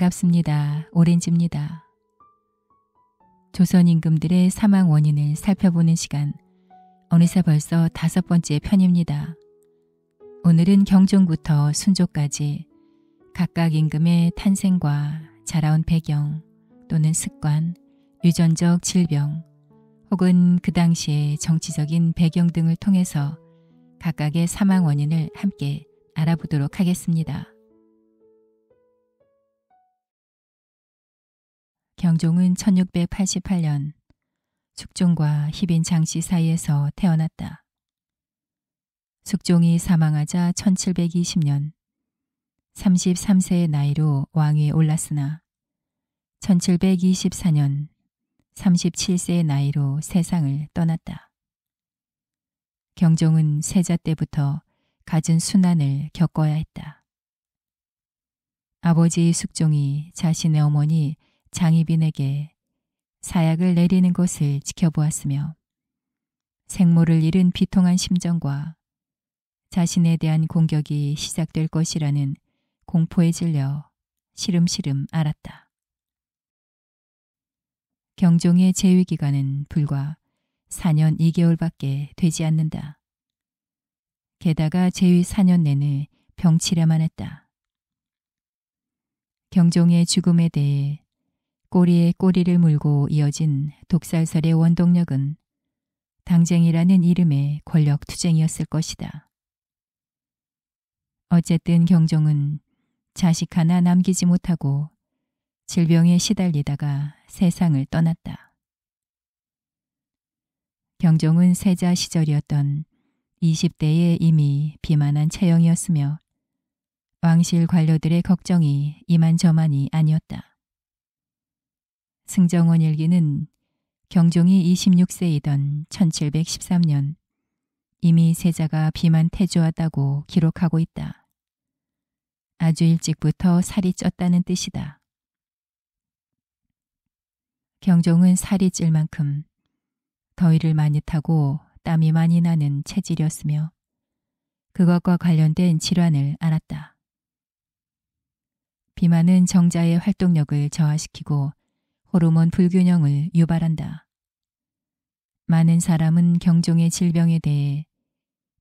반갑습니다. 오렌지입니다. 조선 임금들의 사망 원인을 살펴보는 시간, 어느새 벌써 5번째 편입니다. 오늘은 경종부터 순조까지 각각 임금의 탄생과 자라온 배경 또는 습관, 유전적 질병 혹은 그 당시의 정치적인 배경 등을 통해서 각각의 사망 원인을 함께 알아보도록 하겠습니다. 경종은 1688년 숙종과 희빈 장씨 사이에서 태어났다. 숙종이 사망하자 1720년 33세의 나이로 왕위에 올랐으나 1724년 37세의 나이로 세상을 떠났다. 경종은 세자 때부터 갖은 순환을 겪어야 했다. 아버지 숙종이 자신의 어머니 장희빈에게 사약을 내리는 것을 지켜보았으며 생모를 잃은 비통한 심정과 자신에 대한 공격이 시작될 것이라는 공포에 질려 시름시름 앓았다. 경종의 재위기간은 불과 4년 2개월밖에 되지 않는다. 게다가 재위 4년 내내 병치레만 했다. 경종의 죽음에 대해 꼬리에 꼬리를 물고 이어진 독살설의 원동력은 당쟁이라는 이름의 권력투쟁이었을 것이다. 어쨌든 경종은 자식 하나 남기지 못하고 질병에 시달리다가 세상을 떠났다. 경종은 세자 시절이었던 20대에 이미 비만한 체형이었으며 왕실 관료들의 걱정이 이만저만이 아니었다. 승정원 일기는 경종이 26세이던 1713년 이미 세자가 비만 태조하다고 기록하고 있다. 아주 일찍부터 살이 쪘다는 뜻이다. 경종은 살이 찔 만큼 더위를 많이 타고 땀이 많이 나는 체질이었으며 그것과 관련된 질환을 앓았다. 비만은 정자의 활동력을 저하시키고 호르몬 불균형을 유발한다. 많은 사람은 경종의 질병에 대해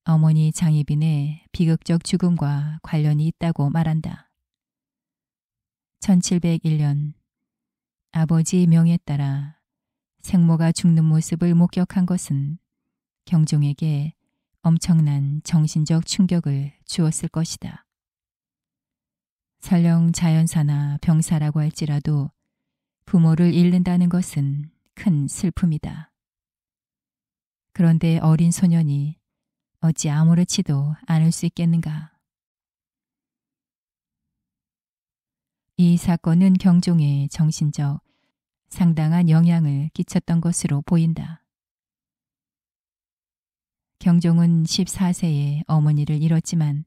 어머니 장희빈의 비극적 죽음과 관련이 있다고 말한다. 1701년 아버지 명에 따라 생모가 죽는 모습을 목격한 것은 경종에게 엄청난 정신적 충격을 주었을 것이다. 설령 자연사나 병사라고 할지라도 부모를 잃는다는 것은 큰 슬픔이다. 그런데 어린 소년이 어찌 아무렇지도 않을 수 있겠는가? 이 사건은 경종의 정신적 상당한 영향을 끼쳤던 것으로 보인다. 경종은 14세에 어머니를 잃었지만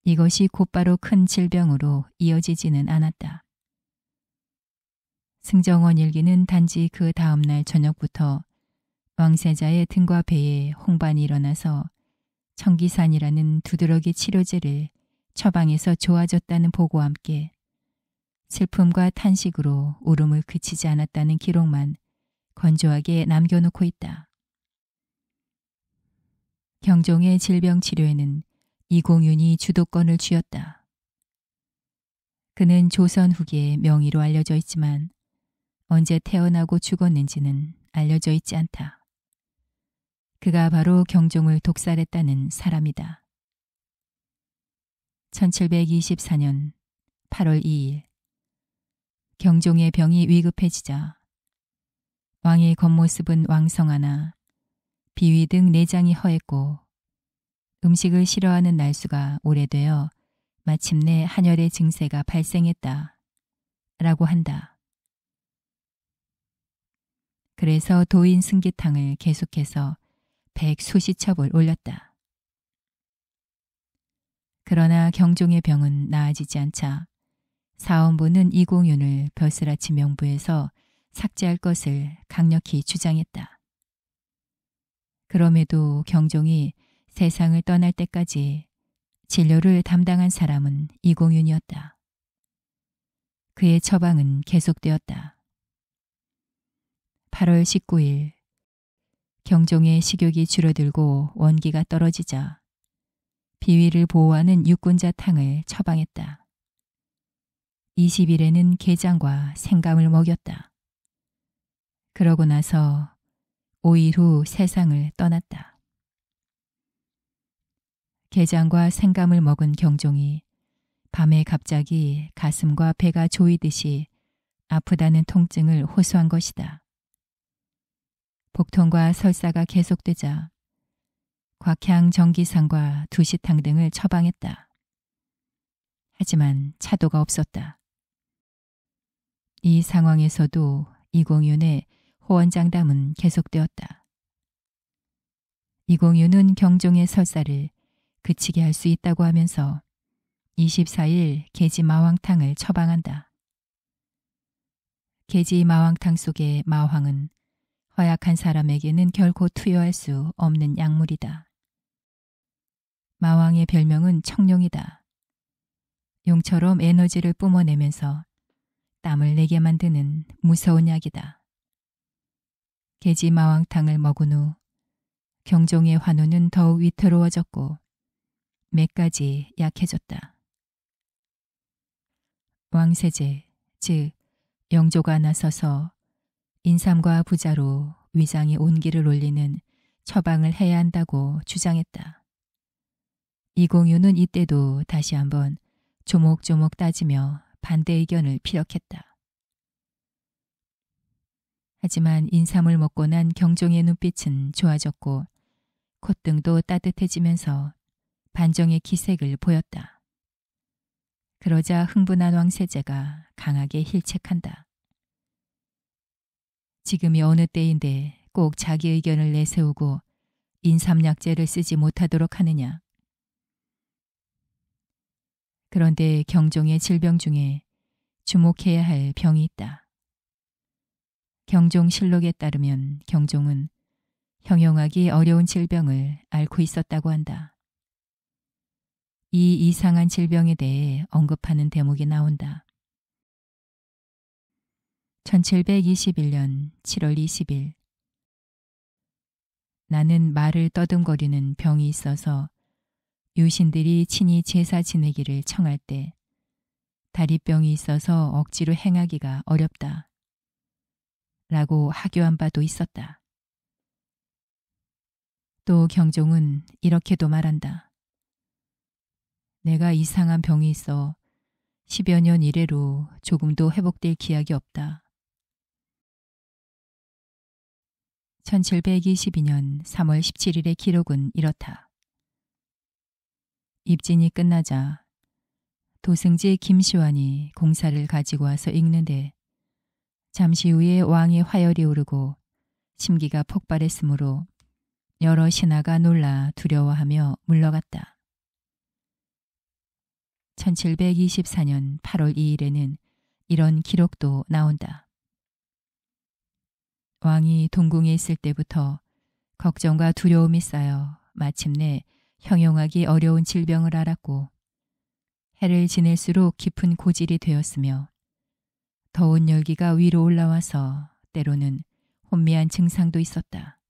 이것이 곧바로 큰 질병으로 이어지지는 않았다. 승정원 일기는 단지 그 다음날 저녁부터 왕세자의 등과 배에 홍반이 일어나서 청기산이라는 두드러기 치료제를 처방해서 좋아졌다는 보고와 함께 슬픔과 탄식으로 울음을 그치지 않았다는 기록만 건조하게 남겨놓고 있다. 경종의 질병 치료에는 이공윤이 주도권을 쥐었다. 그는 조선 후기의 명의로 알려져 있지만 언제 태어나고 죽었는지는 알려져 있지 않다. 그가 바로 경종을 독살했다는 사람이다. 1724년 8월 2일 경종의 병이 위급해지자 왕의 겉모습은 왕성하나 비위 등 내장이 허했고 음식을 싫어하는 날수가 오래되어 마침내 한열의 증세가 발생했다. 라고 한다. 그래서 도인 승기탕을 계속해서 100수시첩을 올렸다. 그러나 경종의 병은 나아지지 않자 사원부는 이공윤을 벼슬아치 명부에서 삭제할 것을 강력히 주장했다. 그럼에도 경종이 세상을 떠날 때까지 진료를 담당한 사람은 이공윤이었다. 그의 처방은 계속되었다. 8월 19일 경종의 식욕이 줄어들고 원기가 떨어지자 비위를 보호하는 육군자탕을 처방했다. 20일에는 게장과 생감을 먹였다. 그러고 나서 5일 후 세상을 떠났다. 게장과 생감을 먹은 경종이 밤에 갑자기 가슴과 배가 조이듯이 아프다는 통증을 호소한 것이다. 복통과 설사가 계속되자 곽향 전기상과 두시탕 등을 처방했다. 하지만 차도가 없었다. 이 상황에서도 이공윤의 호언장담은 계속되었다. 이공윤은 경종의 설사를 그치게 할 수 있다고 하면서 24일 계지마황탕을 처방한다. 계지마황탕 속의 마황은 허약한 사람에게는 결코 투여할 수 없는 약물이다. 마왕의 별명은 청룡이다. 용처럼 에너지를 뿜어내면서 땀을 내게 만드는 무서운 약이다. 계지마왕탕을 먹은 후 경종의 환우는 더욱 위태로워졌고 맥까지 약해졌다. 왕세제, 즉 영조가 나서서 인삼과 부자로 위장의 온기를 올리는 처방을 해야 한다고 주장했다. 이공유는 이때도 다시 한번 조목조목 따지며 반대 의견을 피력했다. 하지만 인삼을 먹고 난 경종의 눈빛은 좋아졌고 콧등도 따뜻해지면서 반정의 기색을 보였다. 그러자 흥분한 왕세제가 강하게 힐책한다. 지금이 어느 때인데 꼭 자기 의견을 내세우고 인삼약재를 쓰지 못하도록 하느냐. 그런데 경종의 질병 중에 주목해야 할 병이 있다. 경종실록에 따르면 경종은 형용하기 어려운 질병을 앓고 있었다고 한다. 이 이상한 질병에 대해 언급하는 대목이 나온다. 1721년 7월 20일 나는 말을 떠듬거리는 병이 있어서 유신들이 친히 제사 지내기를 청할 때 다리병이 있어서 억지로 행하기가 어렵다. 라고 하교한 바도 있었다. 또 경종은 이렇게도 말한다. 내가 이상한 병이 있어 10여 년 이래로 조금도 회복될 기약이 없다. 1722년 3월 17일의 기록은 이렇다. 입진이 끝나자 도승지 김시환이 공사를 가지고 와서 읽는데 잠시 후에 왕의 화열이 오르고 심기가 폭발했으므로 여러 신하가 놀라 두려워하며 물러갔다. 1724년 8월 2일에는 이런 기록도 나온다. 왕이 동궁에 있을 때부터 걱정과 두려움이 쌓여 마침내 형용하기 어려운 질병을 앓았고 해를 지낼수록 깊은 고질이 되었으며 더운 열기가 위로 올라와서 때로는 혼미한 증상도 있었다.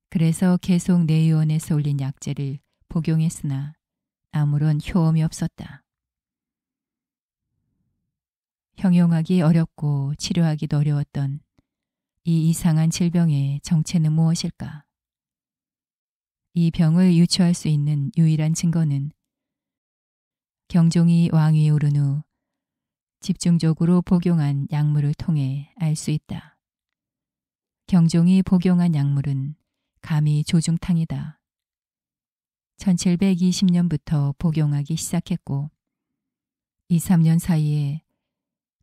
그래서 계속 내의원에서 올린 약재를 복용했으나 아무런 효험이 없었다. 형용하기 어렵고 치료하기도 어려웠던 이 이상한 질병의 정체는 무엇일까? 이 병을 유추할 수 있는 유일한 증거는 경종이 왕위에 오른 후 집중적으로 복용한 약물을 통해 알 수 있다. 경종이 복용한 약물은 감히 조중탕이다. 1720년부터 복용하기 시작했고 2, 3년 사이에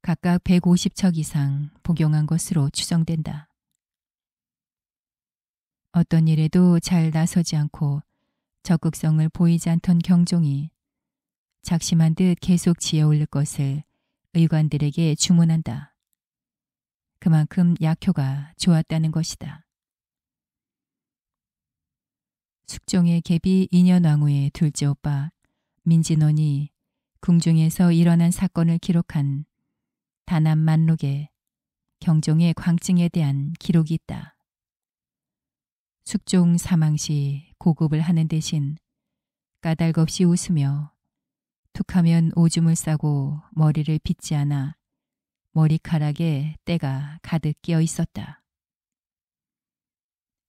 각각 150척 이상 복용한 것으로 추정된다. 어떤 일에도 잘 나서지 않고 적극성을 보이지 않던 경종이 작심한 듯 계속 지어올릴 것을 의관들에게 주문한다. 그만큼 약효가 좋았다는 것이다. 숙종의 계비 인현왕후의 둘째 오빠 민진원이 궁중에서 일어난 사건을 기록한 다남 만록에 경종의 광증에 대한 기록이 있다. 숙종 사망 시 고급을 하는 대신 까닭없이 웃으며 툭하면 오줌을 싸고 머리를 빗지 않아 머리카락에 때가 가득 끼어 있었다.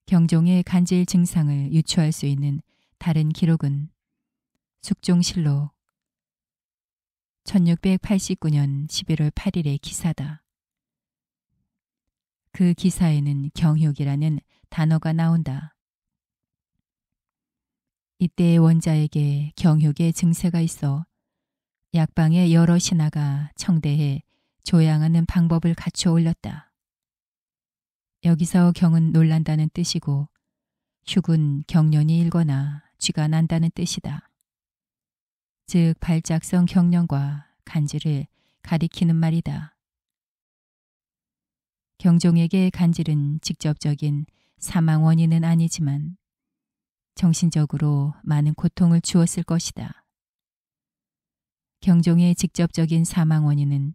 경종의 간질 증상을 유추할 수 있는 다른 기록은 숙종실록 1689년 11월 8일의 기사다. 그 기사에는 경욕이라는 단어가 나온다. 이때 원자에게 경욕의 증세가 있어 약방의 여러 신하가 청대해 조양하는 방법을 갖춰 올렸다. 여기서 경은 놀란다는 뜻이고 흉은 경련이 일거나 쥐가 난다는 뜻이다. 즉 발작성 경련과 간질을 가리키는 말이다. 경종에게 간질은 직접적인 사망 원인은 아니지만 정신적으로 많은 고통을 주었을 것이다. 경종의 직접적인 사망 원인은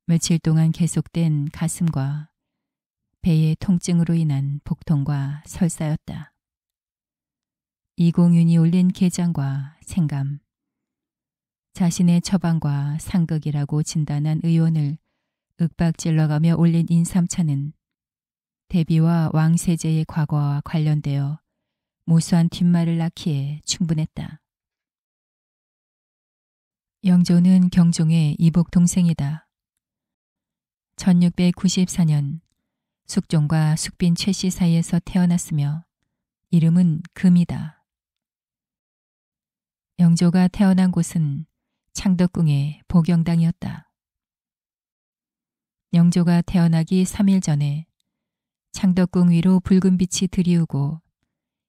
며칠 동안 계속된 가슴과 배의 통증으로 인한 복통과 설사였다. 이공윤이 올린 게장과 생감, 자신의 처방과 상극이라고 진단한 의원을 윽박질러가며 올린 인삼차는 대비와 왕세제의 과거와 관련되어 무수한 뒷말을 낳기에 충분했다. 영조는 경종의 이복 동생이다. 1694년 숙종과 숙빈 최씨 사이에서 태어났으며 이름은 금이다. 영조가 태어난 곳은 창덕궁의 보경당이었다. 영조가 태어나기 3일 전에 창덕궁 위로 붉은 빛이 들이우고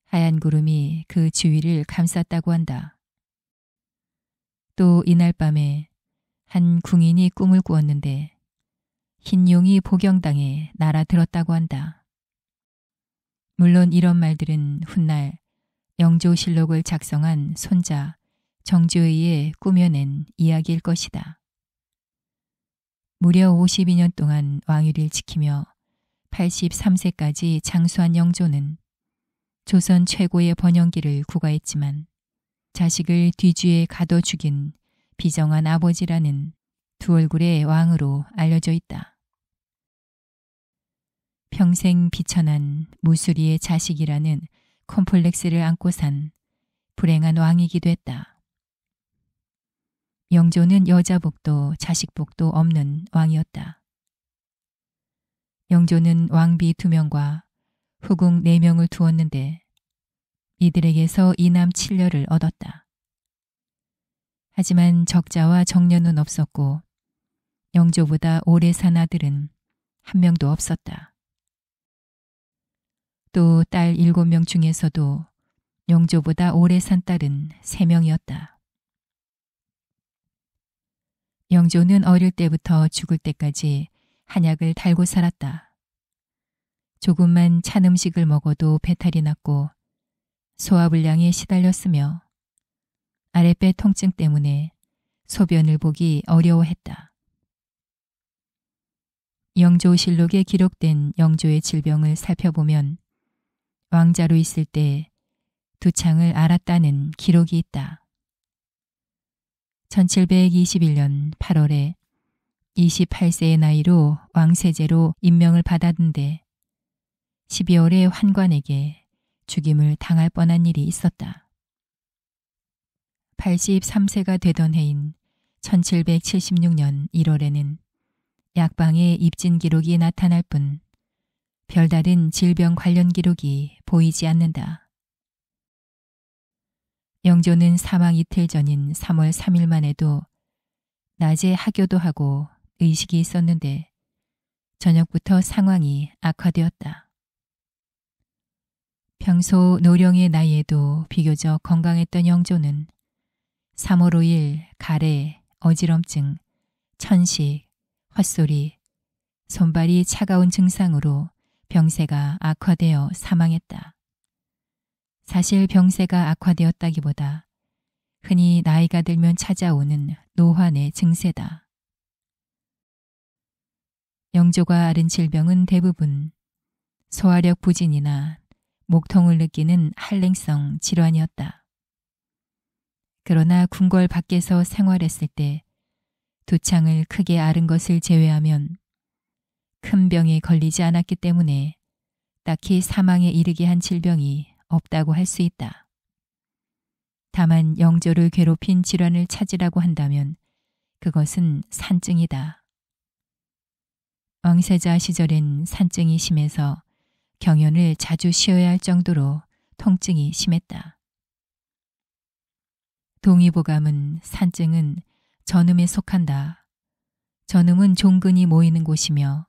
하얀 구름이 그 주위를 감쌌다고 한다. 또 이날 밤에 한 궁인이 꿈을 꾸었는데 흰 용이 보경당에 날아들었다고 한다. 물론 이런 말들은 훗날 영조실록을 작성한 손자 정주의에 꾸며낸 이야기일 것이다. 무려 52년 동안 왕위를 지키며 83세까지 장수한 영조는 조선 최고의 번영기를 구가했지만 자식을 뒤쥐에 가둬 죽인 비정한 아버지라는 두 얼굴의 왕으로 알려져 있다. 평생 비천한 무수리의 자식이라는 콤플렉스를 안고 산 불행한 왕이기도 했다. 영조는 여자복도 자식복도 없는 왕이었다. 영조는 왕비 2명과 후궁 4명을 두었는데 이들에게서 이남 7녀를 얻었다. 하지만 적자와 정년은 없었고 영조보다 오래 산 아들은 한 명도 없었다. 또 딸 7명 중에서도 영조보다 오래 산 딸은 3명이었다. 영조는 어릴 때부터 죽을 때까지 한약을 달고 살았다. 조금만 찬 음식을 먹어도 배탈이 났고 소화불량에 시달렸으며 아랫배 통증 때문에 소변을 보기 어려워했다. 영조실록에 기록된 영조의 질병을 살펴보면 왕자로 있을 때 두창을 앓았다는 기록이 있다. 1721년 8월에 28세의 나이로 왕세제로 임명을 받았는데 12월에 환관에게 죽임을 당할 뻔한 일이 있었다. 83세가 되던 해인 1776년 1월에는 약방에 입진 기록이 나타날 뿐 별다른 질병 관련 기록이 보이지 않는다. 영조는 사망 이틀 전인 3월 3일만 해도 낮에 하교도 하고 의식이 있었는데 저녁부터 상황이 악화되었다. 평소 노령의 나이에도 비교적 건강했던 영조는 3월 5일 가래, 어지럼증, 천식, 헛소리, 손발이 차가운 증상으로 병세가 악화되어 사망했다. 사실 병세가 악화되었다기보다 흔히 나이가 들면 찾아오는 노환의 증세다. 영조가 앓은 질병은 대부분 소화력 부진이나 목통을 느끼는 한랭성 질환이었다. 그러나 궁궐 밖에서 생활했을 때 두창을 크게 앓은 것을 제외하면 큰 병에 걸리지 않았기 때문에 딱히 사망에 이르게 한 질병이 없다고 할 수 있다. 다만 영조를 괴롭힌 질환을 찾으라고 한다면 그것은 산증이다. 왕세자 시절엔 산증이 심해서 경연을 자주 쉬어야 할 정도로 통증이 심했다. 동의보감은 산증은 전음에 속한다. 전음은 종근이 모이는 곳이며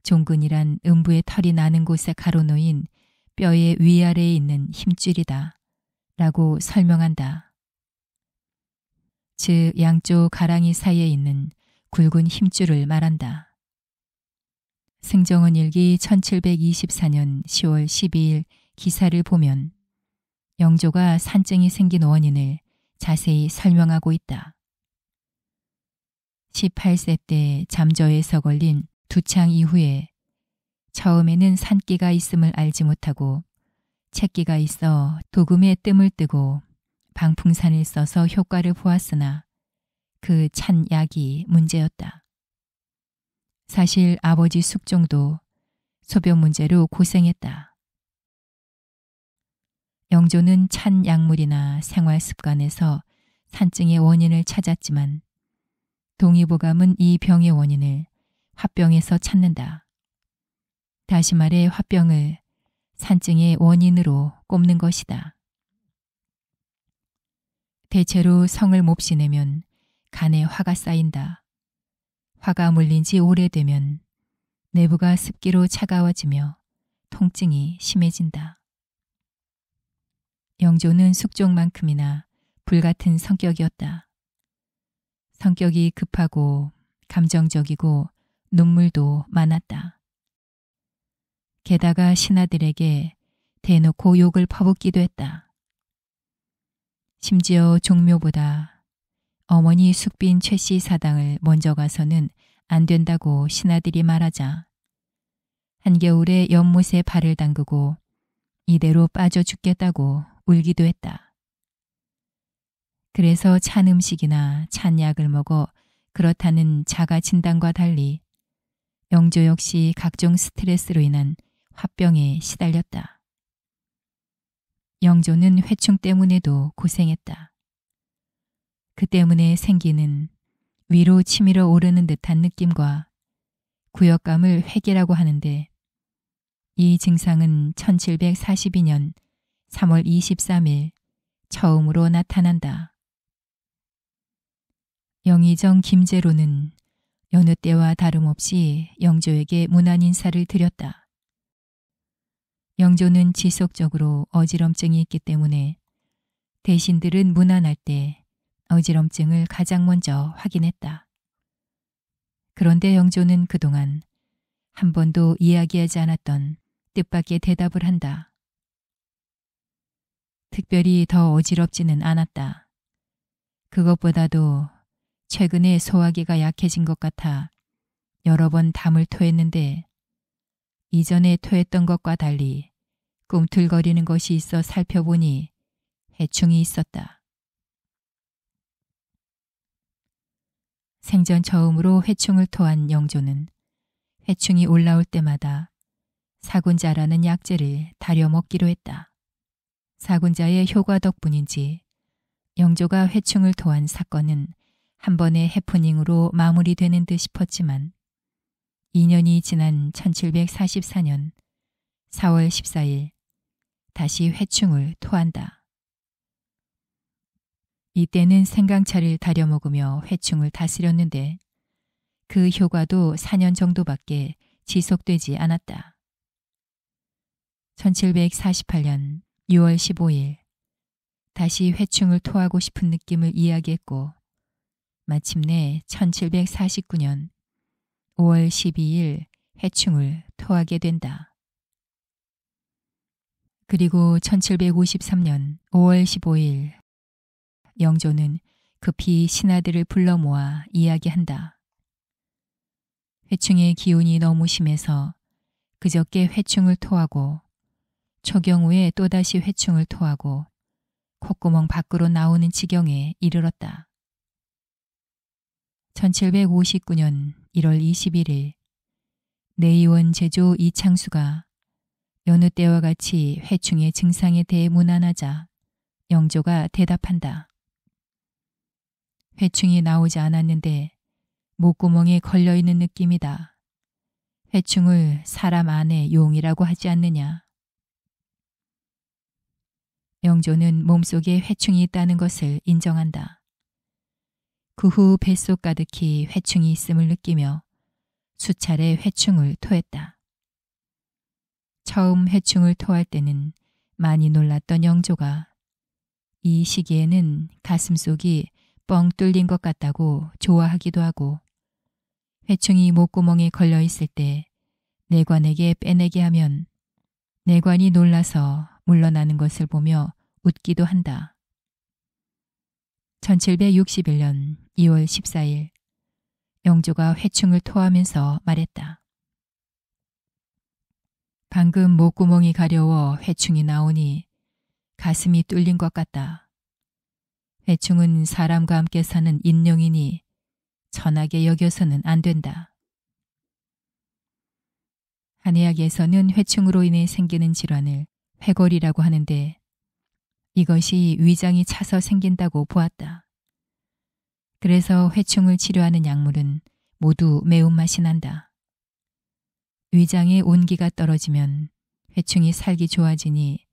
종근이란 음부의 털이 나는 곳에 가로놓인 뼈의 위아래에 있는 힘줄이다. 라고 설명한다. 즉 양쪽 가랑이 사이에 있는 굵은 힘줄을 말한다. 승정원 일기 1724년 10월 12일 기사를 보면 영조가 산증이 생긴 원인을 자세히 설명하고 있다. 18세 때 잠저에서 걸린 두창 이후에 처음에는 산기가 있음을 알지 못하고 채기가 있어 도금에 뜸을 뜨고 방풍산을 써서 효과를 보았으나 그 찬 약이 문제였다. 사실 아버지 숙종도 소변 문제로 고생했다. 영조는 찬 약물이나 생활 습관에서 산증의 원인을 찾았지만 동의보감은 이 병의 원인을 화병에서 찾는다. 다시 말해 화병을 산증의 원인으로 꼽는 것이다. 대체로 성을 몹시 내면 간에 화가 쌓인다. 화가 물린 지 오래되면 내부가 습기로 차가워지며 통증이 심해진다. 영조는 숙종만큼이나 불같은 성격이었다. 성격이 급하고 감정적이고 눈물도 많았다. 게다가 신하들에게 대놓고 욕을 퍼붓기도 했다. 심지어 종묘보다 어머니 숙빈 최씨 사당을 먼저 가서는 안 된다고 신하들이 말하자 한겨울에 연못에 발을 담그고 이대로 빠져 죽겠다고 울기도 했다. 그래서 찬 음식이나 찬 약을 먹어 그렇다는 자가 진단과 달리 영조 역시 각종 스트레스로 인한 화병에 시달렸다. 영조는 회충 때문에도 고생했다. 그 때문에 생기는 위로 치밀어 오르는 듯한 느낌과 구역감을 회계라고 하는데 이 증상은 1742년 3월 23일 처음으로 나타난다. 영의정 김제로는 여느 때와 다름없이 영조에게 문안 인사를 드렸다. 영조는 지속적으로 어지럼증이 있기 때문에 대신들은 문안할 때 어지럼증을 가장 먼저 확인했다. 그런데 영조는 그동안 한 번도 이야기하지 않았던 뜻밖의 대답을 한다. 특별히 더 어지럽지는 않았다. 그것보다도 최근에 소화기가 약해진 것 같아 여러 번 담을 토했는데 이전에 토했던 것과 달리 꿈틀거리는 것이 있어 살펴보니 회충이 있었다. 생전 처음으로 회충을 토한 영조는 회충이 올라올 때마다 사군자라는 약재를 다려 먹기로 했다. 사군자의 효과 덕분인지 영조가 회충을 토한 사건은 한 번의 해프닝으로 마무리되는 듯 싶었지만 2년이 지난 1744년 4월 14일 다시 회충을 토한다. 이때는 생강차를 다려 먹으며 회충을 다스렸는데 그 효과도 4년 정도밖에 지속되지 않았다. 1748년 6월 15일 다시 회충을 토하고 싶은 느낌을 이야기했고 마침내 1749년 5월 12일 회충을 토하게 된다. 그리고 1753년 5월 15일 영조는 급히 신하들을 불러 모아 이야기한다. 회충의 기운이 너무 심해서 그저께 회충을 토하고 초경우에 또다시 회충을 토하고 콧구멍 밖으로 나오는 지경에 이르렀다. 1759년 1월 21일 내의원 제조 이창수가 여느 때와 같이 회충의 증상에 대해 문안하자 영조가 대답한다. 회충이 나오지 않았는데 목구멍에 걸려있는 느낌이다. 회충을 사람 안의 용이라고 하지 않느냐. 영조는 몸속에 회충이 있다는 것을 인정한다. 그 후 뱃속 가득히 회충이 있음을 느끼며 수차례 회충을 토했다. 처음 회충을 토할 때는 많이 놀랐던 영조가 이 시기에는 가슴속이 뻥 뚫린 것 같다고 좋아하기도 하고 회충이 목구멍에 걸려 있을 때 내관에게 빼내게 하면 내관이 놀라서 물러나는 것을 보며 웃기도 한다. 1761년 2월 14일 영조가 회충을 토하면서 말했다. 방금 목구멍이 가려워 회충이 나오니 가슴이 뚫린 것 같다. 회충은 사람과 함께 사는 인룡이니 천하게 여겨서는 안 된다. 한의학에서는 회충으로 인해 생기는 질환을 회골이라고 하는데 이것이 위장이 차서 생긴다고 보았다. 그래서 회충을 치료하는 약물은 모두 매운맛이 난다. 위장의 온기가 떨어지면 회충이 살기 좋아지니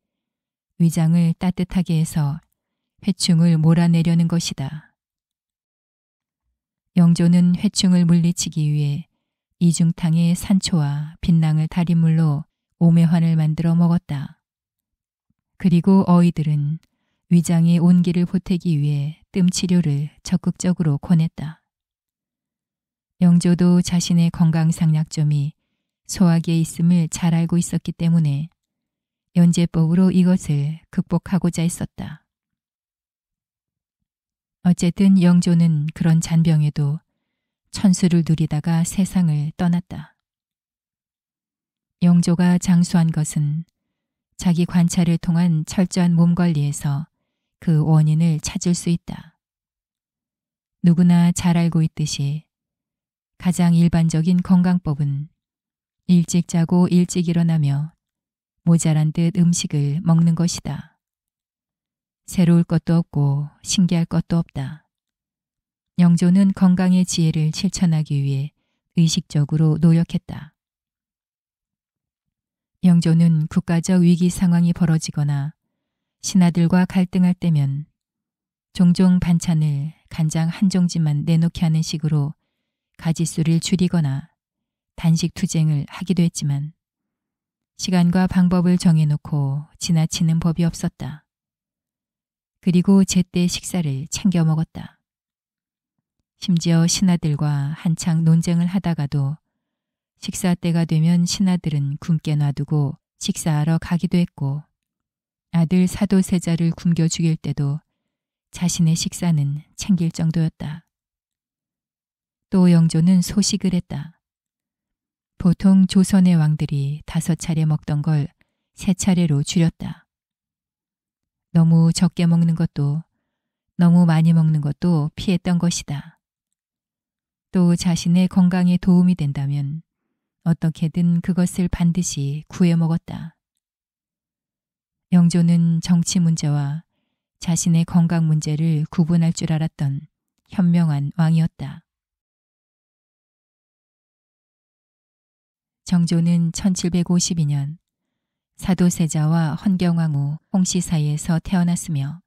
위장을 따뜻하게 해서 회충을 몰아내려는 것이다. 영조는 회충을 물리치기 위해 이중탕에 산초와 빛낭을 달인 물로 오매환을 만들어 먹었다. 그리고 어이들은 위장의 온기를 보태기 위해 뜸치료를 적극적으로 권했다. 영조도 자신의 건강상약점이 소화기에 있음을 잘 알고 있었기 때문에 연제법으로 이것을 극복하고자 했었다. 어쨌든 영조는 그런 잔병에도 천수를 누리다가 세상을 떠났다. 영조가 장수한 것은 자기 관찰을 통한 철저한 몸관리에서 그 원인을 찾을 수 있다. 누구나 잘 알고 있듯이 가장 일반적인 건강법은 일찍 자고 일찍 일어나며 모자란 듯 음식을 먹는 것이다. 새로울 것도 없고 신기할 것도 없다. 영조는 건강의 지혜를 실천하기 위해 의식적으로 노력했다. 영조는 국가적 위기 상황이 벌어지거나 신하들과 갈등할 때면 종종 반찬을 간장 한 종지만 내놓게 하는 식으로 가짓수를 줄이거나 단식 투쟁을 하기도 했지만 시간과 방법을 정해놓고 지나치는 법이 없었다. 그리고 제때 식사를 챙겨 먹었다. 심지어 신하들과 한창 논쟁을 하다가도 식사 때가 되면 신하들은 굶게 놔두고 식사하러 가기도 했고 아들 사도세자를 굶겨 죽일 때도 자신의 식사는 챙길 정도였다. 또 영조는 소식을 했다. 보통 조선의 왕들이 5차례 먹던 걸 3차례로 줄였다. 너무 적게 먹는 것도 너무 많이 먹는 것도 피했던 것이다. 또 자신의 건강에 도움이 된다면 어떻게든 그것을 반드시 구해 먹었다. 영조는 정치 문제와 자신의 건강 문제를 구분할 줄 알았던 현명한 왕이었다. 정조는 1752년 사도세자와 헌경왕후 홍씨 사이에서 태어났으며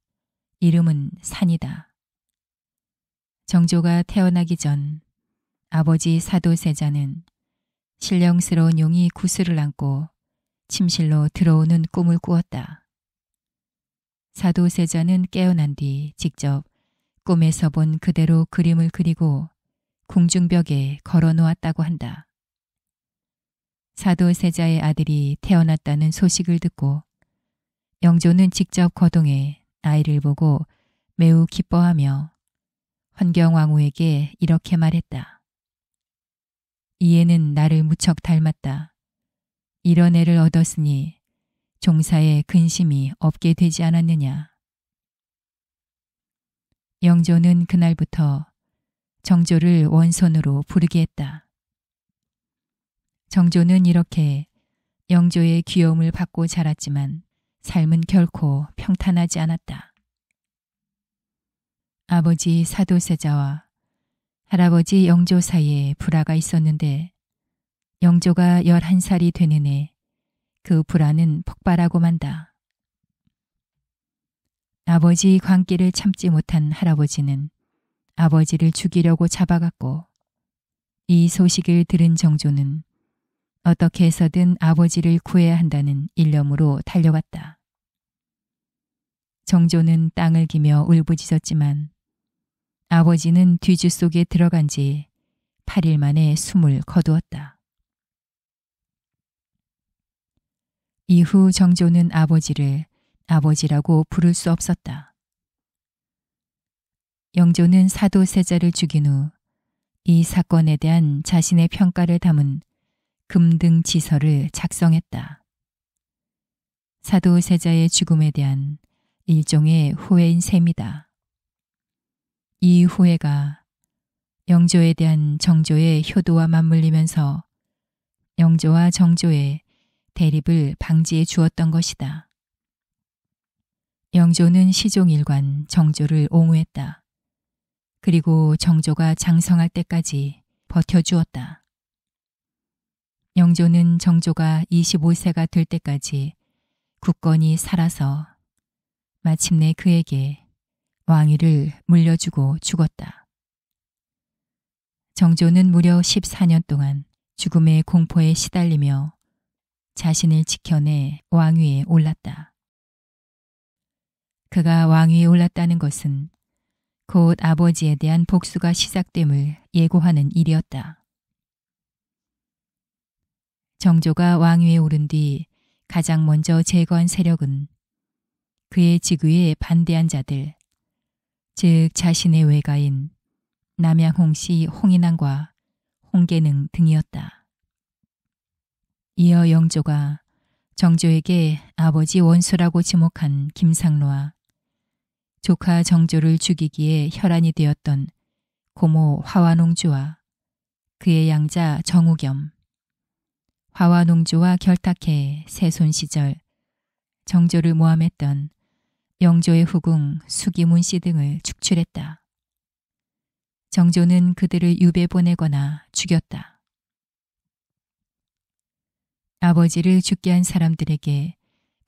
이름은 산이다. 정조가 태어나기 전 아버지 사도세자는 신령스러운 용이 구슬을 안고 침실로 들어오는 꿈을 꾸었다. 사도세자는 깨어난 뒤 직접 꿈에서 본 그대로 그림을 그리고 궁중벽에 걸어 놓았다고 한다. 사도세자의 아들이 태어났다는 소식을 듣고 영조는 직접 거동해 아이를 보고 매우 기뻐하며 헌경왕후에게 이렇게 말했다. 이 애는 나를 무척 닮았다. 이런 애를 얻었으니 종사에 근심이 없게 되지 않았느냐. 영조는 그날부터 정조를 원손으로 부르게 했다. 정조는 이렇게 영조의 귀여움을 받고 자랐지만 삶은 결코 평탄하지 않았다. 아버지 사도세자와 할아버지 영조 사이에 불화가 있었는데 영조가 11살이 되는 해 그 불화는 폭발하고 만다. 아버지 광기를 참지 못한 할아버지는 아버지를 죽이려고 잡아갔고 이 소식을 들은 정조는 어떻게 해서든 아버지를 구해야 한다는 일념으로 달려갔다. 정조는 땅을 기며 울부짖었지만 아버지는 뒤주 속에 들어간 지 8일 만에 숨을 거두었다. 이후 정조는 아버지를 아버지라고 부를 수 없었다. 영조는 사도세자를 죽인 후 이 사건에 대한 자신의 평가를 담은 금등 지서를 작성했다. 사도세자의 죽음에 대한 일종의 후회인 셈이다. 이 후회가 영조에 대한 정조의 효도와 맞물리면서 영조와 정조의 대립을 방지해 주었던 것이다. 영조는 시종일관 정조를 옹호했다. 그리고 정조가 장성할 때까지 버텨주었다. 영조는 정조가 25세가 될 때까지 굳건히 살아서 마침내 그에게 왕위를 물려주고 죽었다. 정조는 무려 14년 동안 죽음의 공포에 시달리며 자신을 지켜내 왕위에 올랐다. 그가 왕위에 올랐다는 것은 곧 아버지에 대한 복수가 시작됨을 예고하는 일이었다. 정조가 왕위에 오른 뒤 가장 먼저 제거한 세력은 그의 즉위에 반대한 자들, 즉 자신의 외가인 남양홍씨 홍인왕과 홍계능 등이었다. 이어 영조가 정조에게 아버지 원수라고 지목한 김상로와 조카 정조를 죽이기에 혈안이 되었던 고모 화완홍주와 그의 양자 정우겸, 화완홍주와 결탁해 세손 시절 정조를 모함했던 영조의 후궁 수기문씨 등을 축출했다. 정조는 그들을 유배 보내거나 죽였다. 아버지를 죽게 한 사람들에게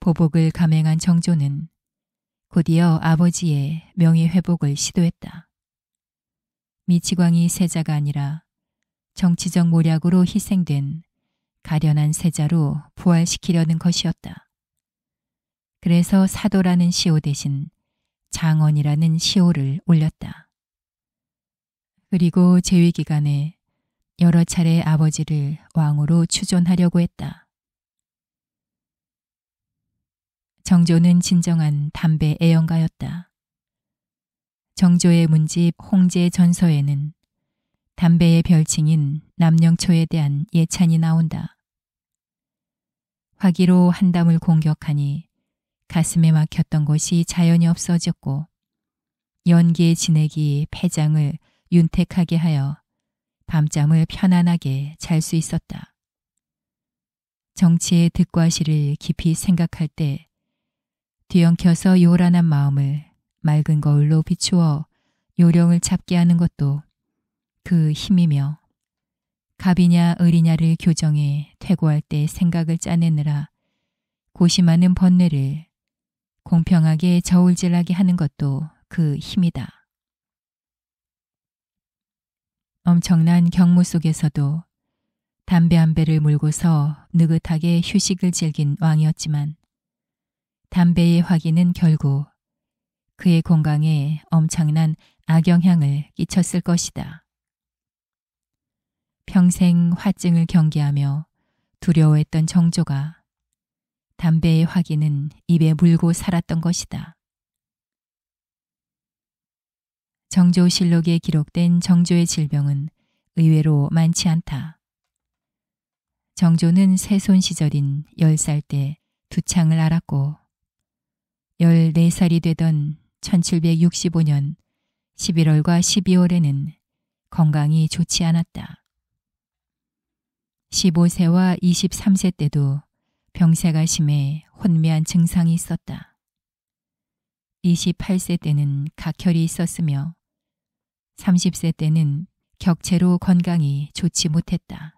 보복을 감행한 정조는 곧이어 아버지의 명예회복을 시도했다. 미치광이 세자가 아니라 정치적 모략으로 희생된 가련한 세자로 부활시키려는 것이었다. 그래서 사도라는 시호 대신 장언이라는 시호를 올렸다. 그리고 재위 기간에 여러 차례 아버지를 왕으로 추존하려고 했다. 정조는 진정한 담배 애연가였다. 정조의 문집 홍제 전서에는 담배의 별칭인 남영초에 대한 예찬이 나온다. 화기로 한담을 공격하니 가슴에 막혔던 것이 자연히 없어졌고 연기의 진액이 폐장을 윤택하게 하여 밤잠을 편안하게 잘 수 있었다. 정치의 득과 실을 깊이 생각할 때 뒤엉켜서 요란한 마음을 맑은 거울로 비추어 요령을 잡게 하는 것도 그 힘이며 갑이냐 을이냐를 교정해 퇴고할 때 생각을 짜내느라 고심하는 번뇌를 공평하게 저울질하게 하는 것도 그 힘이다. 엄청난 경무 속에서도 담배 한 배를 물고서 느긋하게 휴식을 즐긴 왕이었지만 담배의 화기는 결국 그의 건강에 엄청난 악영향을 끼쳤을 것이다. 평생 화증을 경계하며 두려워했던 정조가 담배의 화기는 입에 물고 살았던 것이다. 정조실록에 기록된 정조의 질병은 의외로 많지 않다. 정조는 새손 시절인 10살 때 두창을 앓았고 14살이 되던 1765년 11월과 12월에는 건강이 좋지 않았다. 15세와 23세 때도 병세가 심해 혼미한 증상이 있었다. 28세 때는 각혈이 있었으며 30세 때는 격체로 건강이 좋지 못했다.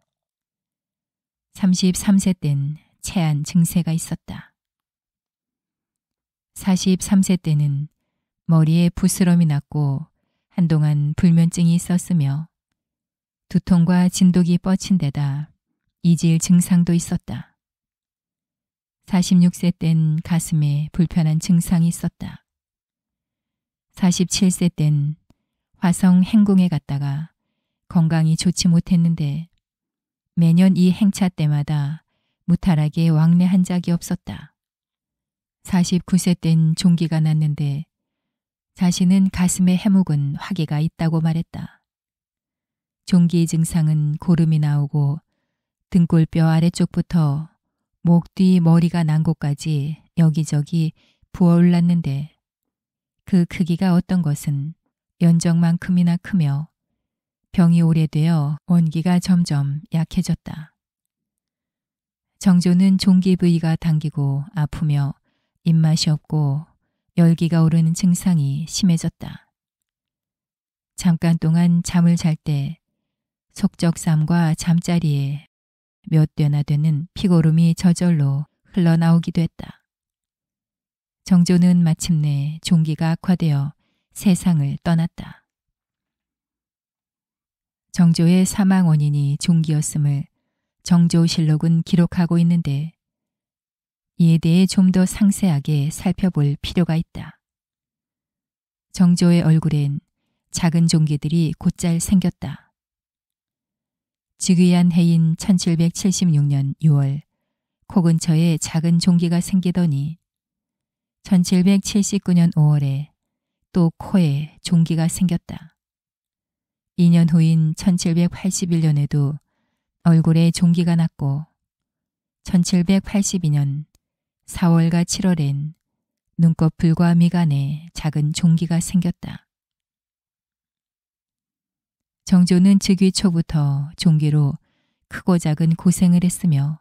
33세 땐 체한 증세가 있었다. 43세 때는 머리에 부스럼이 났고 한동안 불면증이 있었으며 두통과 진독이 뻗친 데다 이질 증상도 있었다. 46세 땐 가슴에 불편한 증상이 있었다. 47세 땐 화성 행궁에 갔다가 건강이 좋지 못했는데 매년 이 행차 때마다 무탈하게 왕래한 적이 없었다. 49세 땐 종기가 났는데 자신은 가슴에 해묵은 화기가 있다고 말했다. 종기 증상은 고름이 나오고 등골뼈 아래쪽부터 목 뒤 머리가 난 곳까지 여기저기 부어올랐는데 그 크기가 어떤 것은 연정만큼이나 크며 병이 오래되어 원기가 점점 약해졌다. 정조는 종기 부위가 당기고 아프며 입맛이 없고 열기가 오르는 증상이 심해졌다. 잠깐 동안 잠을 잘 때 속적삼과 잠자리에 몇 되나 되는 피고름이 저절로 흘러나오기도 했다. 정조는 마침내 종기가 악화되어 세상을 떠났다. 정조의 사망 원인이 종기였음을 정조실록은 기록하고 있는데 이에 대해 좀 더 상세하게 살펴볼 필요가 있다. 정조의 얼굴엔 작은 종기들이 곧잘 생겼다. 즉위한 해인 1776년 6월 코 근처에 작은 종기가 생기더니 1779년 5월에 또 코에 종기가 생겼다. 2년 후인 1781년에도 얼굴에 종기가 났고 1782년 4월과 7월엔 눈꺼풀과 미간에 작은 종기가 생겼다. 정조는 즉위 초부터 종기로 크고 작은 고생을 했으며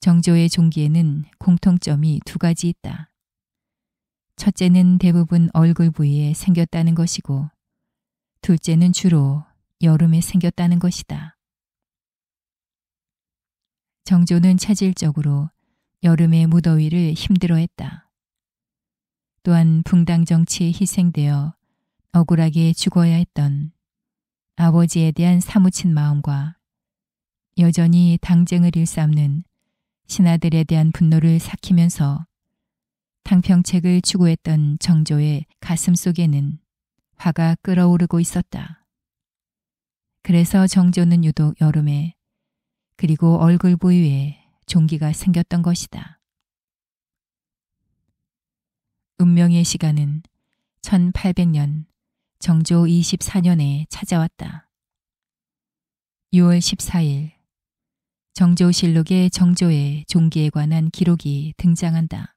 정조의 종기에는 공통점이 2가지 있다. 첫째는 대부분 얼굴 부위에 생겼다는 것이고 둘째는 주로 여름에 생겼다는 것이다. 정조는 체질적으로 여름의 무더위를 힘들어했다. 또한 붕당 정치에 희생되어 억울하게 죽어야 했던 아버지에 대한 사무친 마음과 여전히 당쟁을 일삼는 신하들에 대한 분노를 삭히면서 탕평책을 추구했던 정조의 가슴 속에는 화가 끓어오르고 있었다. 그래서 정조는 유독 여름에 그리고 얼굴 부위에 종기가 생겼던 것이다. 운명의 시간은 1800년 정조 24년에 찾아왔다. 6월 14일 정조실록에 정조의 종기에 관한 기록이 등장한다.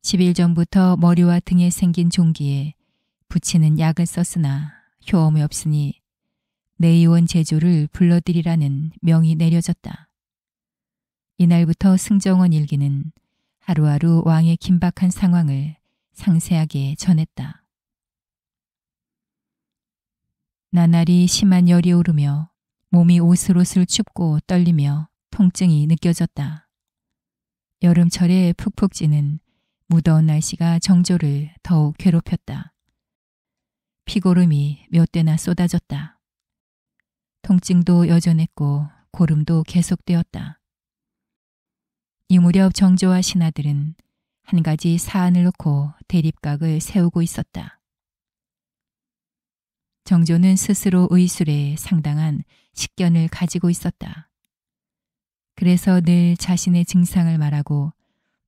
10일 전부터 머리와 등에 생긴 종기에 붙이는 약을 썼으나 효험이 없으니 내의원 제조를 불러들이라는 명이 내려졌다. 이날부터 승정원 일기는 하루하루 왕의 긴박한 상황을 상세하게 전했다. 나날이 심한 열이 오르며 몸이 오슬오슬 춥고 떨리며 통증이 느껴졌다. 여름철에 푹푹 찌는 무더운 날씨가 정조를 더욱 괴롭혔다. 피고름이 몇 대나 쏟아졌다. 통증도 여전했고 고름도 계속되었다. 이 무렵 정조와 신하들은 한 가지 사안을 놓고 대립각을 세우고 있었다. 정조는 스스로 의술에 상당한 식견을 가지고 있었다. 그래서 늘 자신의 증상을 말하고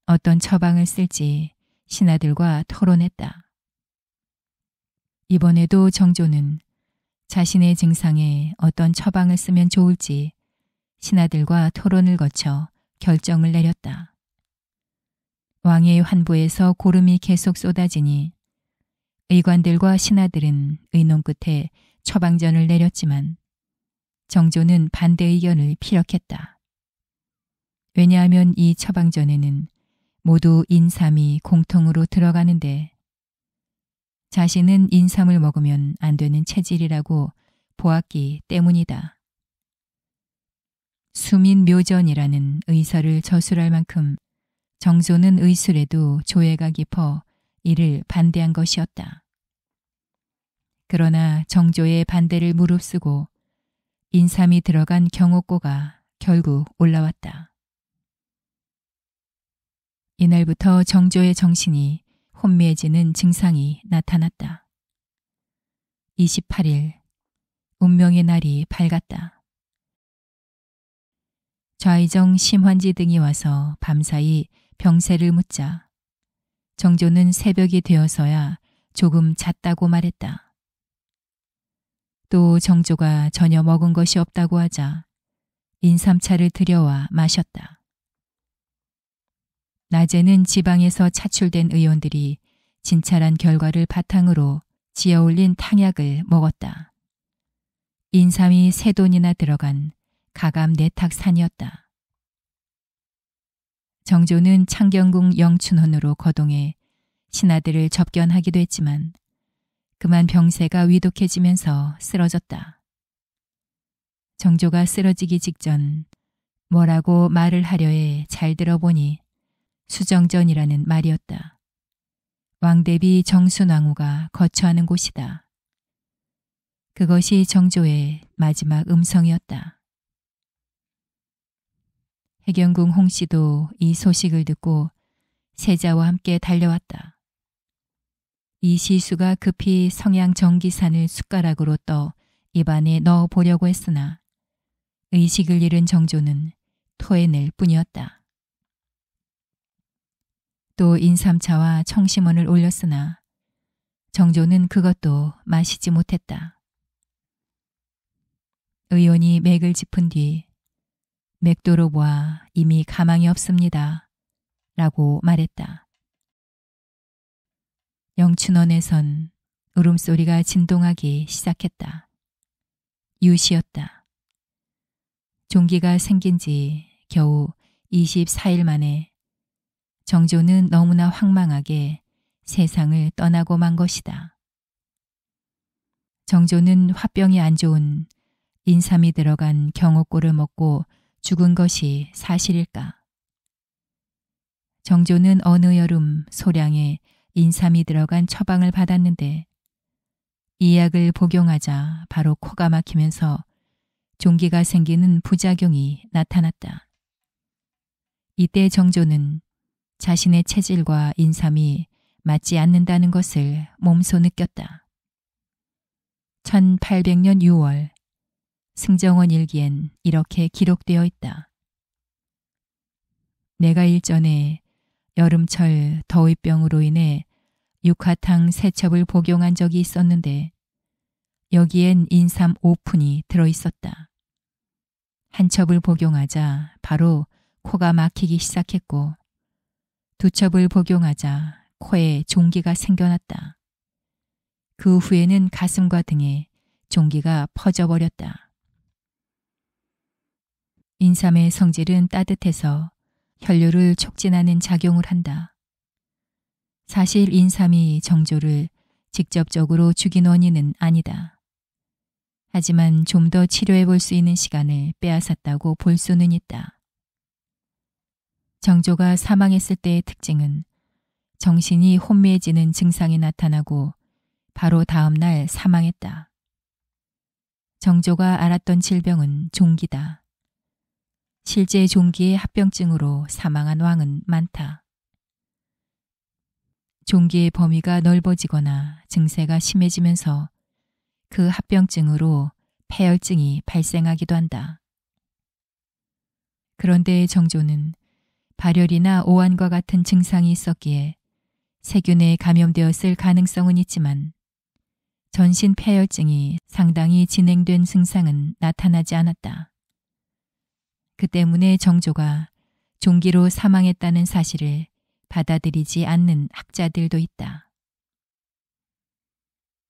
어떤 처방을 쓸지 신하들과 토론했다. 이번에도 정조는 자신의 증상에 어떤 처방을 쓰면 좋을지 신하들과 토론을 거쳐 결정을 내렸다. 왕의 환부에서 고름이 계속 쏟아지니 의관들과 신하들은 의논 끝에 처방전을 내렸지만 정조는 반대 의견을 피력했다. 왜냐하면 이 처방전에는 모두 인삼이 공통으로 들어가는데 자신은 인삼을 먹으면 안 되는 체질이라고 보았기 때문이다. 수민묘전이라는 의설을 저술할 만큼 정조는 의술에도 조예가 깊어 이를 반대한 것이었다. 그러나 정조의 반대를 무릅쓰고 인삼이 들어간 경옥고가 결국 올라왔다. 이날부터 정조의 정신이 혼미해지는 증상이 나타났다. 28일, 운명의 날이 밝았다. 좌의정 심환지 등이 와서 밤사이 병세를 묻자 정조는 새벽이 되어서야 조금 잤다고 말했다. 또 정조가 전혀 먹은 것이 없다고 하자 인삼차를 들여와 마셨다. 낮에는 지방에서 차출된 의원들이 진찰한 결과를 바탕으로 지어올린 탕약을 먹었다. 인삼이 3돈이나 들어간 가감 내탁산이었다. 정조는 창경궁 영춘헌으로 거동해 신하들을 접견하기도 했지만 그만 병세가 위독해지면서 쓰러졌다. 정조가 쓰러지기 직전 뭐라고 말을 하려 해 잘 들어보니 수정전이라는 말이었다. 왕대비 정순왕후가 거처하는 곳이다. 그것이 정조의 마지막 음성이었다. 해경궁 홍씨도 이 소식을 듣고 세자와 함께 달려왔다. 이 시수가 급히 성양정기산을 숟가락으로 떠 입안에 넣어보려고 했으나 의식을 잃은 정조는 토해낼 뿐이었다. 또 인삼차와 청심원을 올렸으나 정조는 그것도 마시지 못했다. 의원이 맥을 짚은 뒤 맥도로 보아 이미 가망이 없습니다. 라고 말했다. 영춘원에선 울음소리가 진동하기 시작했다. 유시였다. 종기가 생긴 지 겨우 24일 만에 정조는 너무나 황망하게 세상을 떠나고 만 것이다. 정조는 화병이 안 좋은 인삼이 들어간 경옥고를 먹고 죽은 것이 사실일까? 정조는 어느 여름 소량의 인삼이 들어간 처방을 받았는데 이 약을 복용하자 바로 코가 막히면서 종기가 생기는 부작용이 나타났다. 이때 정조는 자신의 체질과 인삼이 맞지 않는다는 것을 몸소 느꼈다. 1800년 6월 승정원 일기엔 이렇게 기록되어 있다. 내가 일전에 여름철 더위병으로 인해 육화탕 3첩을 복용한 적이 있었는데 여기엔 인삼 5푼이 들어있었다. 한 첩을 복용하자 바로 코가 막히기 시작했고 2첩을 복용하자 코에 종기가 생겨났다. 그 후에는 가슴과 등에 종기가 퍼져버렸다. 인삼의 성질은 따뜻해서 혈류를 촉진하는 작용을 한다. 사실 인삼이 정조를 직접적으로 죽인 원인은 아니다. 하지만 좀 더 치료해 볼 수 있는 시간을 빼앗았다고 볼 수는 있다. 정조가 사망했을 때의 특징은 정신이 혼미해지는 증상이 나타나고 바로 다음 날 사망했다. 정조가 앓았던 질병은 종기다. 실제 종기의 합병증으로 사망한 왕은 많다. 종기의 범위가 넓어지거나 증세가 심해지면서 그 합병증으로 폐혈증이 발생하기도 한다. 그런데 정조는 발열이나 오한과 같은 증상이 있었기에 세균에 감염되었을 가능성은 있지만 전신 폐혈증이 상당히 진행된 증상은 나타나지 않았다. 그 때문에 정조가 종기로 사망했다는 사실을 받아들이지 않는 학자들도 있다.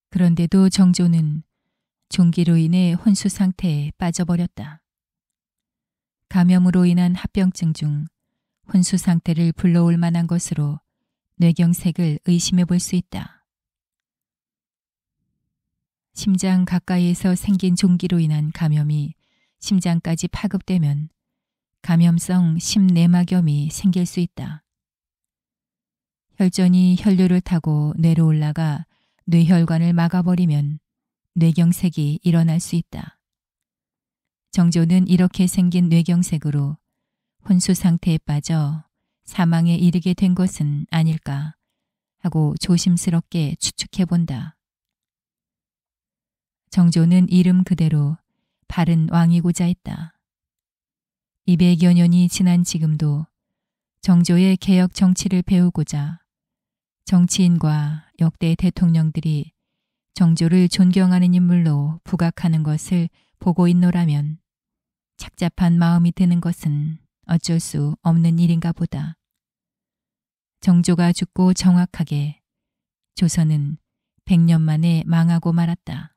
그런데도 정조는 종기로 인해 혼수 상태에 빠져버렸다. 감염으로 인한 합병증 중 혼수 상태를 불러올 만한 것으로 뇌경색을 의심해 볼 수 있다. 심장 가까이에서 생긴 종기로 인한 감염이 심장까지 파급되면 감염성 심내막염이 생길 수 있다. 혈전이 혈류를 타고 뇌로 올라가 뇌혈관을 막아버리면 뇌경색이 일어날 수 있다. 정조는 이렇게 생긴 뇌경색으로 혼수 상태에 빠져 사망에 이르게 된 것은 아닐까 하고 조심스럽게 추측해 본다. 정조는 이름 그대로 바른 왕이고자 했다. 200여 년이 지난 지금도 정조의 개혁 정치를 배우고자 정치인과 역대 대통령들이 정조를 존경하는 인물로 부각하는 것을 보고 있노라면 착잡한 마음이 드는 것은 어쩔 수 없는 일인가 보다. 정조가 죽고 정확하게 조선은 100년 만에 망하고 말았다.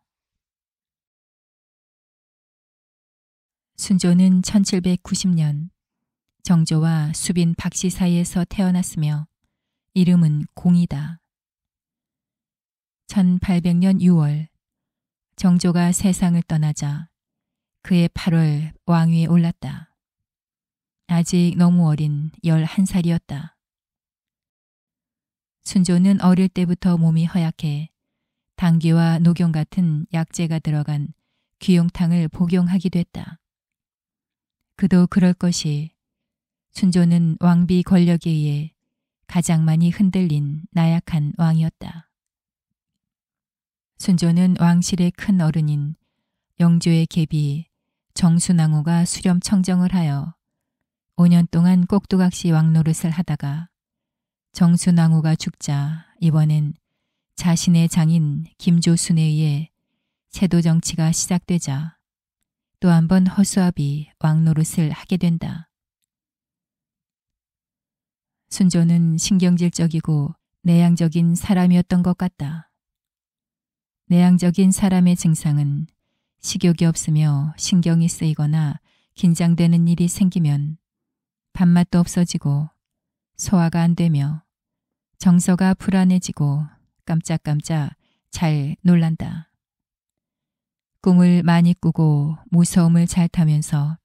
순조는 1790년 정조와 수빈 박씨 사이에서 태어났으며 이름은 공이다. 1800년 6월 정조가 세상을 떠나자 그해 8월 왕위에 올랐다. 아직 너무 어린 11살이었다. 순조는 어릴 때부터 몸이 허약해 당귀와 녹용 같은 약재가 들어간 귀용탕을 복용하기도 했다. 그도 그럴 것이 순조는 왕비 권력에 의해 가장 많이 흔들린 나약한 왕이었다. 순조는 왕실의 큰 어른인 영조의 계비 정순왕후가 수렴 청정을 하여 5년 동안 꼭두각시 왕노릇을 하다가 정순왕후가 죽자 이번엔 자신의 장인 김조순에 의해 세도 정치가 시작되자 또 한 번 허수아비 왕노릇을 하게 된다. 순조는 신경질적이고 내향적인 사람이었던 것 같다. 내향적인 사람의 증상은 식욕이 없으며 신경이 쓰이거나 긴장되는 일이 생기면 밥맛도 없어지고 소화가 안 되며 정서가 불안해지고 깜짝깜짝 잘 놀란다. 꿈을 많이 꾸고 무서움을 잘 타면서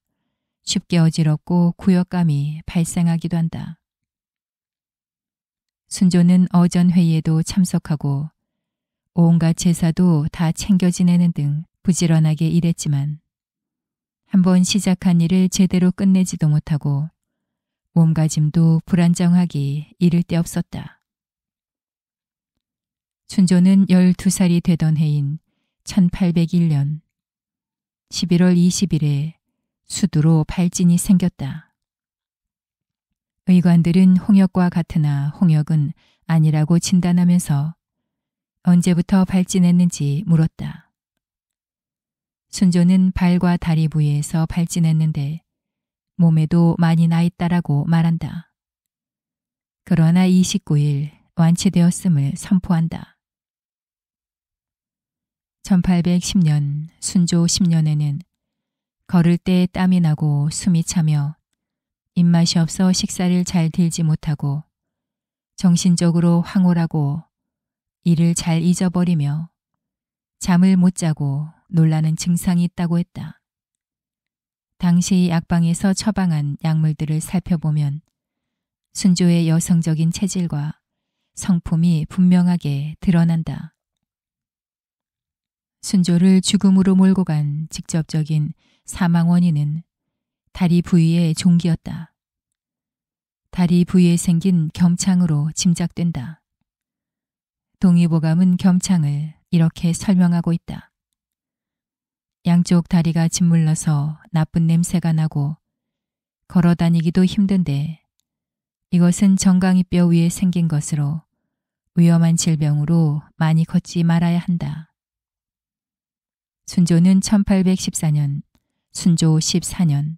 쉽게 어지럽고 구역감이 발생하기도 한다. 순조는 어전회의에도 참석하고 온갖 제사도 다 챙겨 지내는 등 부지런하게 일했지만 한번 시작한 일을 제대로 끝내지도 못하고 몸가짐도 불안정하기 이를 데 없었다. 순조는 12살이 되던 해인 1801년 11월 20일에 수두로 발진이 생겼다. 의관들은 홍역과 같으나 홍역은 아니라고 진단하면서 언제부터 발진했는지 물었다. 순조는 발과 다리 부위에서 발진했는데 몸에도 많이 나 있다라고 말한다. 그러나 29일 완치되었음을 선포한다. 1810년 순조 10년에는 걸을 때 땀이 나고 숨이 차며 입맛이 없어 식사를 잘 들지 못하고 정신적으로 황홀하고 일을 잘 잊어버리며 잠을 못 자고 놀라는 증상이 있다고 했다. 당시 약방에서 처방한 약물들을 살펴보면 순조의 여성적인 체질과 성품이 분명하게 드러난다. 순조를 죽음으로 몰고 간 직접적인 사망 원인은 다리 부위의 종기였다. 다리 부위에 생긴 겸창으로 짐작된다. 동의보감은 겸창을 이렇게 설명하고 있다. 양쪽 다리가 짓물러서 나쁜 냄새가 나고 걸어다니기도 힘든데 이것은 정강이뼈 위에 생긴 것으로 위험한 질병으로 많이 걷지 말아야 한다. 순조는 1814년, 순조 14년,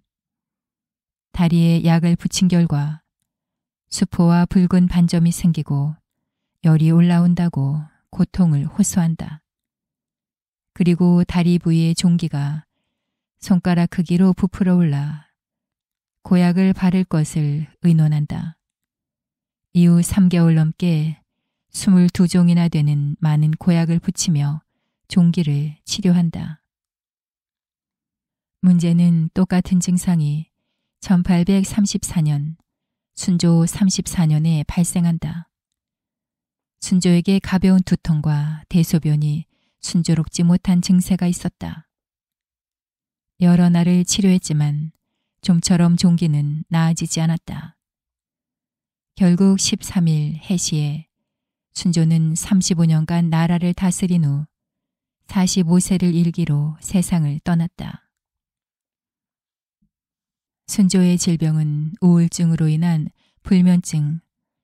다리에 약을 붙인 결과 수포와 붉은 반점이 생기고 열이 올라온다고 고통을 호소한다. 그리고 다리 부위의 종기가 손가락 크기로 부풀어 올라 고약을 바를 것을 의논한다. 이후 3개월 넘게 22종이나 되는 많은 고약을 붙이며 종기를 치료한다. 문제는 똑같은 증상이 1834년, 순조 34년에 발생한다. 순조에게 가벼운 두통과 대소변이 순조롭지 못한 증세가 있었다. 여러 날을 치료했지만 좀처럼 종기는 나아지지 않았다. 결국 13일 해시에 순조는 35년간 나라를 다스린 후 45세를 일기로 세상을 떠났다. 순조의 질병은 우울증으로 인한 불면증,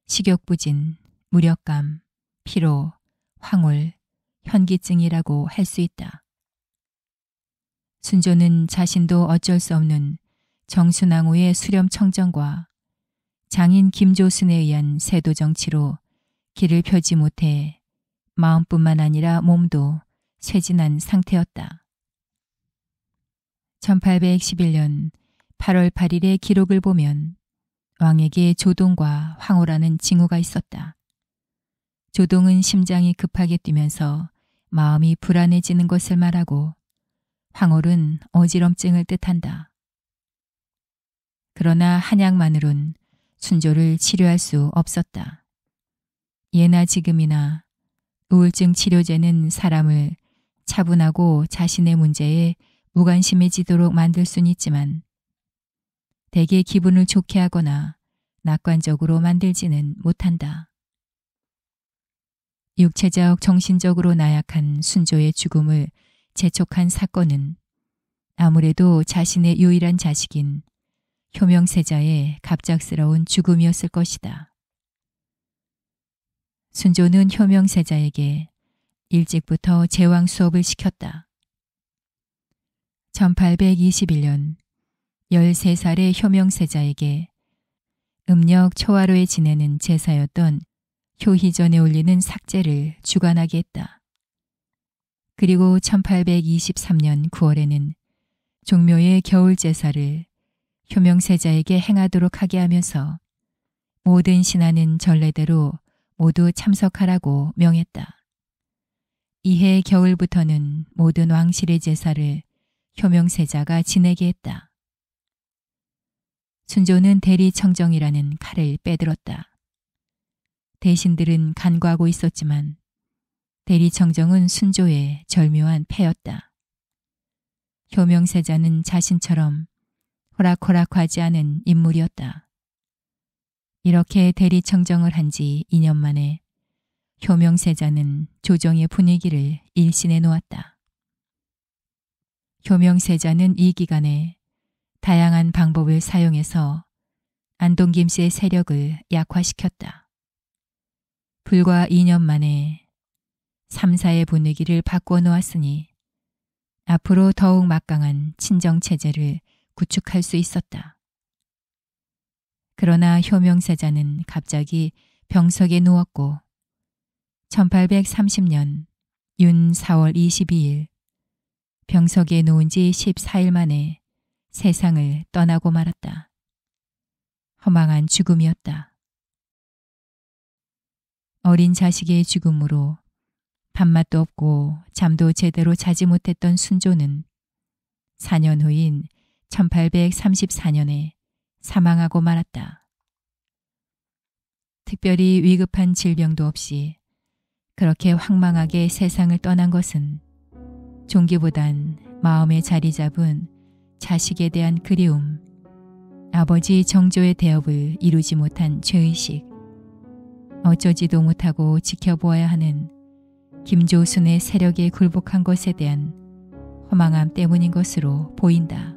식욕부진, 무력감, 피로, 황홀, 현기증이라고 할 수 있다. 순조는 자신도 어쩔 수 없는 정순왕후의 수렴청정과 장인 김조순에 의한 세도 정치로 길을 펴지 못해 마음뿐만 아니라 몸도 쇠진한 상태였다. 1811년 8월 8일의 기록을 보면 왕에게 조동과 황호라는 징후가 있었다. 조동은 심장이 급하게 뛰면서 마음이 불안해지는 것을 말하고 황홀은 어지럼증을 뜻한다. 그러나 한약만으론 순조를 치료할 수 없었다. 예나 지금이나 우울증 치료제는 사람을 차분하고 자신의 문제에 무관심해지도록 만들 수는 있지만 대개 기분을 좋게 하거나 낙관적으로 만들지는 못한다. 육체적, 정신적으로 나약한 순조의 죽음을 재촉한 사건은 아무래도 자신의 유일한 자식인 효명세자의 갑작스러운 죽음이었을 것이다. 순조는 효명세자에게 일찍부터 제왕 수업을 시켰다. 1821년 13살의 효명세자에게 음력 초하루에 지내는 제사였던 효희전에 올리는 삭제를 주관하게 했다. 그리고 1823년 9월에는 종묘의 겨울 제사를 효명세자에게 행하도록 하게 하면서 모든 신하는 전례대로 모두 참석하라고 명했다. 이해 겨울부터는 모든 왕실의 제사를 효명세자가 지내게 했다. 순조는 대리청정이라는 칼을 빼들었다. 대신들은 간과하고 있었지만 대리청정은 순조의 절묘한 패였다. 효명세자는 자신처럼 호락호락하지 않은 인물이었다. 이렇게 대리청정을 한 지 2년 만에 효명세자는 조정의 분위기를 일신해 놓았다. 효명세자는 이 기간에 다양한 방법을 사용해서 안동김 씨의 세력을 약화시켰다. 불과 2년 만에 3사의 분위기를 바꾸어 놓았으니 앞으로 더욱 막강한 친정체제를 구축할 수 있었다. 그러나 효명세자는 갑자기 병석에 누웠고 1830년 윤 4월 22일 병석에 누운 지 14일 만에 세상을 떠나고 말았다. 허망한 죽음이었다. 어린 자식의 죽음으로 밥맛도 없고 잠도 제대로 자지 못했던 순조는 4년 후인 1834년에 사망하고 말았다. 특별히 위급한 질병도 없이 그렇게 황망하게 세상을 떠난 것은 종기보단 마음에 자리 잡은 자식에 대한 그리움, 아버지 정조의 대업을 이루지 못한 죄의식, 어쩌지도 못하고 지켜보아야 하는 김조순의 세력에 굴복한 것에 대한 허망함 때문인 것으로 보인다.